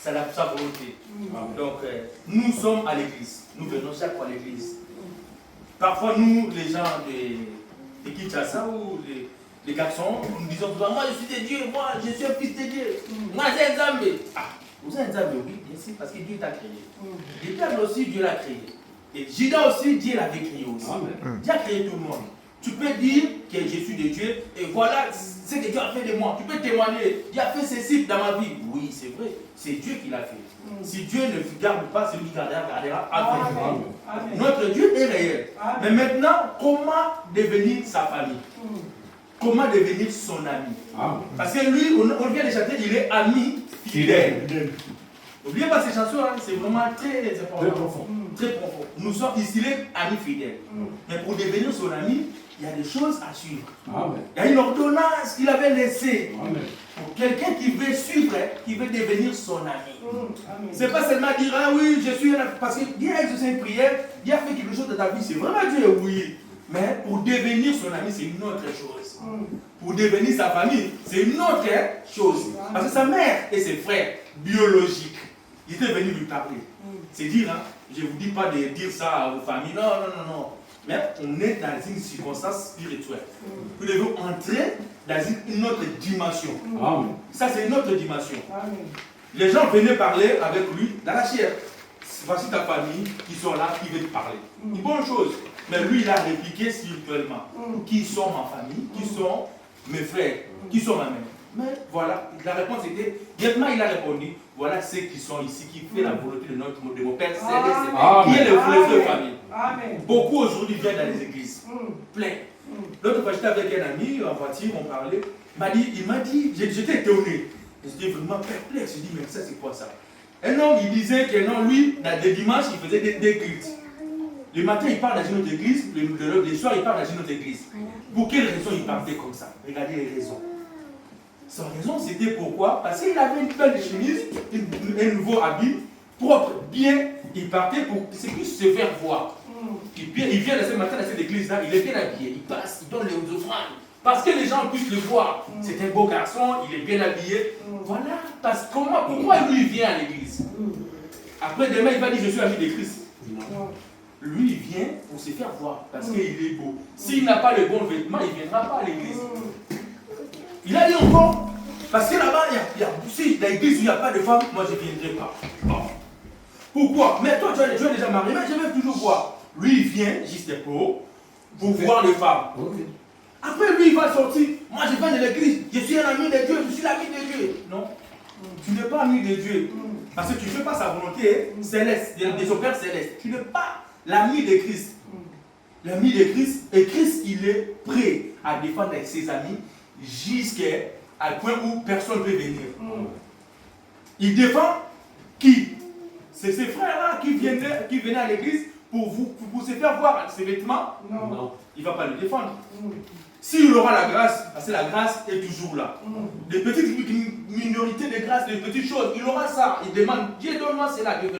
C'est sa volonté. Donc, nous sommes à l'église. Nous venons chaque fois à l'église. Parfois, nous, les gens de Kinshasa ou les garçons, nous disons souvent, moi je suis de Dieu, moi je suis un fils de Dieu. Moi j'ai un Zambé. Ah, vous êtes un Zambé, oui, bien sûr, parce que Dieu t'a créé. Et Pierre aussi, Dieu l'a créé. Et Judas aussi, Dieu l'avait créé aussi. Dieu a créé tout le monde. Tu peux dire que je suis de Dieu et voilà ce que Dieu a fait de moi. Tu peux témoigner, Dieu a fait ceci dans ma vie. Oui, c'est vrai, c'est Dieu qui l'a fait. Si Dieu ne garde pas, celui qui gardera après. Notre Dieu est réel. Amen. Mais maintenant, comment devenir sa famille? Comment devenir son ami? Parce que lui, on vient de chanter, il est ami fidèle. N'oubliez pas ces chansons, hein, c'est vraiment très important. Très profond. Très profond. Nous sommes ici les amis fidèles. Mais pour devenir son ami, il y a des choses à suivre. Il y a une ordonnance qu'il avait laissée. Pour quelqu'un qui veut suivre, qui veut devenir son ami. C'est pas seulement dire, ah oui, je suis un ami. Parce que Dieu a exaucé une prière, Dieu a fait quelque chose de ta vie, c'est vraiment Dieu, oui. Mais pour devenir son ami, c'est une autre chose. Pour devenir sa famille, c'est une autre chose. Parce que sa mère et ses frères biologiques, ils étaient venus lui parler. C'est dire, hein, je ne vous dis pas de dire ça à vos familles, non, non, non, non. Mais on est dans une circonstance spirituelle. Nous devons entrer dans une autre dimension. Ça, c'est une autre dimension. Les gens venaient parler avec lui dans la chair. Voici ta famille qui sont là, qui veulent parler. Une bonne chose. Mais lui, il a répliqué spirituellement. Qui sont ma famille? Qui sont mes frères? Qui sont ma mère? Mais voilà, la réponse était, directement il a répondu, voilà ceux qui sont ici, qui font la volonté de mon Père Céleste, qui est le fleuve de famille. Beaucoup aujourd'hui viennent dans les églises, plein. L'autre fois, j'étais avec un ami, en voiture, on parlait, il m'a dit, j'étais étonné, j'étais vraiment perplexe, je dis, mais ça c'est quoi ça? Un homme, il disait que non, lui, les dimanches, il faisait des cultes. Le matin, il part dans une autre église, le soir, il part dans une autre église. Pour quelle raison il partait comme ça? Regardez les raisons. Sa raison, c'était pourquoi? Parce qu'il avait une belle chemise, un nouveau habit, propre, bien. Il partait pour qu'il puisse se faire voir. Il vient ce matin dans cette église-là, il est bien habillé, il passe, il donne les offrandes. Parce que les gens puissent le voir. C'est un beau garçon, il est bien habillé. Voilà. Parce que pourquoi lui il vient à l'église? Après demain, il va dire je suis ami de Christ. Lui, il vient pour se faire voir parce qu'il est beau. S'il n'a pas le bon vêtement, il ne viendra pas à l'église. Il a dit encore, parce que là-bas, si dans l'église où il n'y a pas de femme, moi je ne viendrai pas. Bon. Pourquoi? Mais toi, tu es déjà marié, mais je vais toujours voir. Lui, il vient juste pour voir les femmes. Après, lui, il va sortir. Moi, je viens de l'église, je suis un ami de Dieu, je suis l'ami de Dieu. Non, tu n'es pas ami de Dieu. Parce que tu ne fais pas sa volonté céleste, de son Père céleste. Tu n'es pas l'ami de Christ. L'ami de Christ, et Christ, il est prêt à défendre avec ses amis jusqu'à un point où personne ne peut venir. Il défend qui? C'est ses frères-là qui venaient à l'église pour se faire voir ses vêtements. Non. Il ne va pas le défendre. S'il aura la grâce, parce que la grâce est toujours là. Des petites minorités de grâce, des petites choses, il aura ça. Il demande, Dieu donne-moi cela.